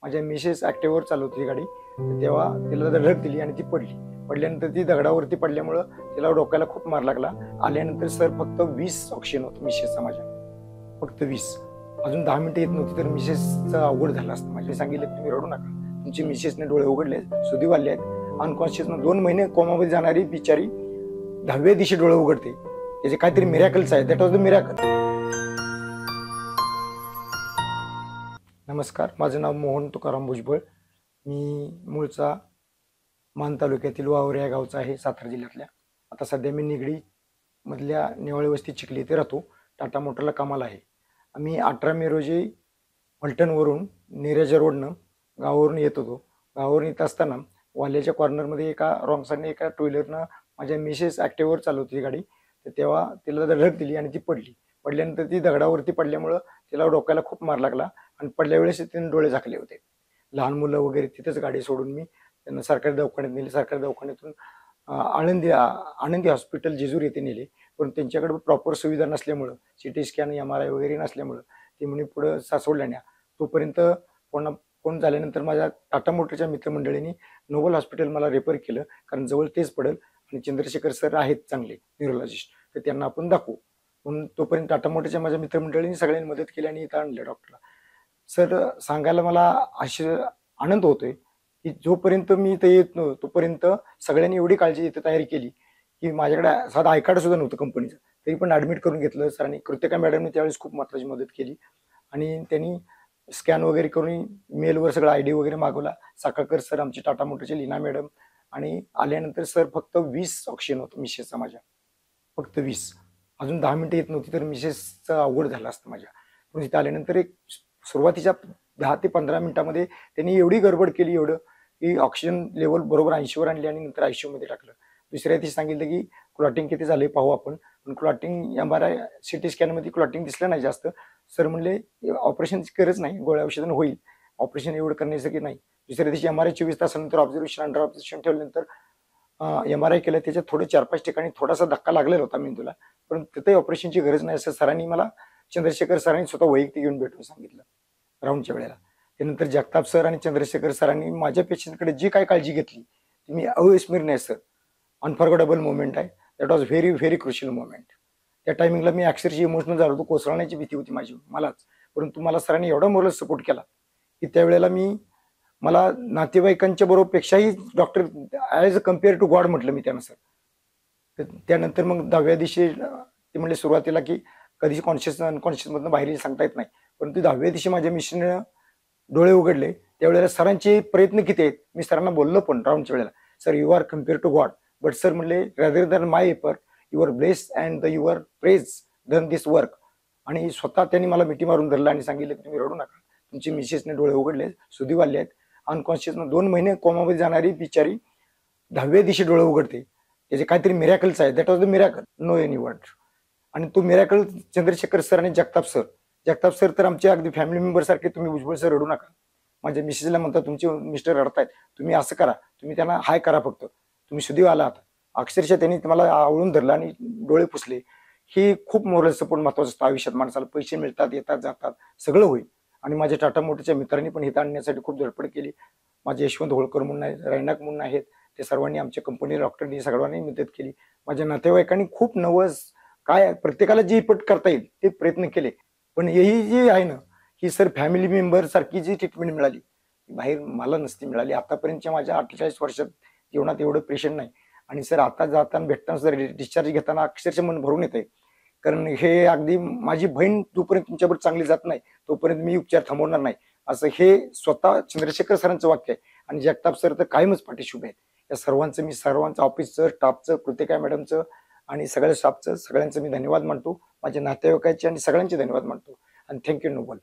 माझ्या मिसेस ॲक्टिव्हवर चालवत होती गाडी, तेव्हा तिला धडक दिली आणि ती पडली. पडल्यानंतर ती दगडावरती पडल्यामुळं तिला डोक्याला खूप मार लागला. आल्यानंतर सर फक्त 20 ऑक्सिजन होतं मिसेसचा माझ्या, फक्त 20. अजून 10 मिनिटं येत नव्हती तर मिसेसचं अवघड झालं असतं. माझ्या सांगितलं तुम्ही रडू नका, तुमची मिसेसने डोळे उघडले, सुधी वाढले आहेत, अनकॉन्शियसनं 2 महिने कोमामध्ये जाणारी बिचारी 10व्या दिवशी डोळे उघडते. त्याचे काहीतरी मिरॅकल्स आहे. That was the miracle. नमस्कार, माझं नाव मोहन तुकाराम भुजबळ. मी मूळचा मान तालुक्यातील वावर या गावचा आहे, सातारा जिल्ह्यातल्या. आता सध्या मी निगडी मधल्या नेवाळे वस्ती चिखली इथे राहतो. टाटा मोटरला कामाला आहे. आम्ही 18 मे रोजी फलटणवरून नेराजा रोडनं गावावरून येत होतो. गावावरून येत असताना वाल्याच्या कॉर्नरमध्ये एका रॉंग साईडने एका टू व्हीलरनं माझ्या मिसेस ॲक्टिव्हवर चालवत होती गाडी, तर तेव्हा तिला धडक दिली आणि ती पडली. पडल्यानंतर ती दगडावरती पडल्यामुळं तिला डोक्याला खूप मार लागला आणि पडल्या वेळेस तिने डोळे झाकले होते. लहान मुलं वगैरे तिथेच गाडी सोडून मी त्यांना सरकारी दवाखान्यात नेले. सरकारी दवाखान्यातून आनंदी हॉस्पिटल जेजूर येथे नेले, पण त्यांच्याकडे प्रॉपर सुविधा नसल्यामुळं, CT स्कॅन MRI वगैरे नसल्यामुळं ते म्हणे पुढं सासवडला न्या. तोपर्यंत फोन झाल्यानंतर माझ्या टाटा मोटरच्या मित्रमंडळींनी नोबल हॉस्पिटल मला रेफर केलं, कारण जवळ तेच पडेल आणि चंद्रशेखर सर आहेत चांगले न्यूरोलॉजिस्ट, तर त्यांना आपण दाखवू म्हणून. तोपर्यंत टाटा मोटरच्या माझ्या मित्रमंडळींनी सगळ्यांनी मदत केली आणि इथं आणलं डॉक्टरला. सर, सांगायला मला असे आनंद होतोय की जोपर्यंत मी इथं येत नव्हतो तोपर्यंत सगळ्यांनी एवढी काळजी इथं तयारी केली की माझ्याकडे साधा आय कार्ड सुद्धा नव्हतं कंपनीचं, तरी पण ॲडमिट करून घेतलं सरांनी. कृतिका मॅडमने त्यावेळेस खूप महत्त्वाची मदत केली आणि त्यांनी स्कॅन वगैरे करून मेलवर सगळं ID वगैरे मागवला. साखळकर सर, आमची टाटा मोटरचे लीना मॅडम, आणि आल्यानंतर सर फक्त 20 ऑक्सिजन होतं मिसेसचा माझ्या, फक्त 20. अजून 10 मिनिटं येत नव्हती तर मिसेसचं अवघड झालं असतं माझ्या. पण इथं आल्यानंतर एक सुरुवातीच्या 10 ते 15 मिनिटामध्ये त्यांनी एवढी गडबड केली, एवढं की ऑक्सिजन लेवल बरोबर 80वर आणली आणि नंतर ICU मध्ये टाकलं. दुसऱ्या दिवशी सांगितलं की क्लॉटिंग किती झाले पाहू आपण, पण क्लॉटिंग MRI CT स्कॅनमध्ये क्लॉटिंग दिसलं नाही जास्त. सर म्हणले ऑपरेशनची गरज नाही, गोळ्या औषधानं होईल, ऑपरेशन एवढं करण्यासारखी नाही. दुसऱ्या दिवशी MRI 24 तासानंतर ऑब्झर्वेशन, अंडर ऑब्झर्वेशन ठेवल्यानंतर MRI केलं. त्याच्यात थोडे 4-5 ठिकाणी थोडासा धक्का लागलेला होता मेंदूला, पण तिथेही ऑपरेशनची गरज नाही असं सरांनी मला, चंद्रशेखर सरांनी स्वतः वैयक्तिक येऊन भेटून सांगितलं राऊंडच्या वेळेला. त्यानंतर जगताप सर आणि चंद्रशेखर सरांनी माझ्या पेशंटकडे जी काय काळजी घेतली ती मी अविस्मरणीय सर, अनफॉरगेटेबल मोमेंट आहे. That was very very crucial moment. त्या टायमिंगला मी अक्षरशः इमोशनल झालो होतो, कोसळण्याची भीती होती मलाच. परंतु मला सरांनी एवढा मोरल सपोर्ट केला की त्यावेळेला मला नातेवाईकांच्या बरोबर पेक्षाही doctor as a compare to God म्हटलं मी त्यानुसार. तर त्यानंतर मग 10व्या दिवशी ते म्हणले सुरुवातीला की कधी कॉन्शियस अनकॉन्शियसमधून बाहेर सांगता येत नाही, परंतु 10व्या दिवशी माझ्या मिस्टरने डोळे उघडले. त्यावेळेला सरांचे प्रयत्न किती आहेत मी सरांना बोललो पण राऊंडच्या वेळेला, sir you are compare to God, but sir म्हणले rather than my effort your bless and the your praise done this work. आणि स्वतः त्यांनी मला मिठी मारून धरलं आणि सांगितलं की तुम्ही रडू नका, तुमची मिसेसने डोळे उघडले, सुधी वाढले आहेत, अनकॉन्शियसनं 2 महिने कोमामध्ये जाणारी बिचारी 10व्या दिवशी डोळे उघडते. त्याचे काहीतरी मिरॅकल्स आहे. That was the miracle, no any word. आणि तो मिरॅकल चंद्रशेखर सर आणि जगताप सर तर आमचे अगदी फॅमिली मेंबर सारखे. तुम्ही भुजबळ सर रडू नका, माझ्या मिसेसला म्हणता तुमचे मिस्टर रडतायत, तुम्ही असं करा, तुम्ही त्यांना हाय करा, फक्त तुम्ही सुधी आला आता. अक्षरशः त्यांनी मला आवळून धरलं आणि डोळे पुसले. ही खूप मोरल सपोर्ट महत्वाचं असतं आयुष्यात. माणसाला पैसे मिळतात, येतात जातात, सगळं होईल. आणि माझ्या टाटा मोटरच्या मित्रांनी पण हित आणण्यासाठी खूप धडपड केली. माझे यशवंत होळकर म्हणून आहेत, रैनाक म्हणून आहेत, ते सर्वांनी आमच्या कंपनी डॉक्टरनी सगळ्यांनी मदत केली. माझ्या नातेवाईकांनी खूप नवस काय प्रत्येकाला जे पट करता येईल ते प्रयत्न केले. पण ही जी आहे ना, ही सर फॅमिली मेंबर सारखी जी ट्रीटमेंट मिळाली बाहेर मला नसती मिळाली. आतापर्यंतच्या माझ्या 48 वर्षात जीवनात एवढं पेशंट नाही. आणि सर आता जाताना भेटताना सर डिस्चार्ज घेताना अक्षरशः मन भरून येते, कारण हे अगदी माझी बहीण जोपर्यंत तुमच्यावर चांगली जात नाही तोपर्यंत मी उपचार थांबवणार नाही, असं हे स्वतः चंद्रशेखर सरांचं वाक्य आहे. आणि जगताप सर तर कायमच पाठीशी उभे आहेत. या सर्वांचं मी ऑफिसचं, स्टाफचं, कृतिका मॅडमचं आणि सगळ्या स्टाफचं सगळ्यांचं मी धन्यवाद मानतो. माझ्या नातेवाईकांचे आणि सगळ्यांचे धन्यवाद मानतो. आणि थँक्यू नोबल.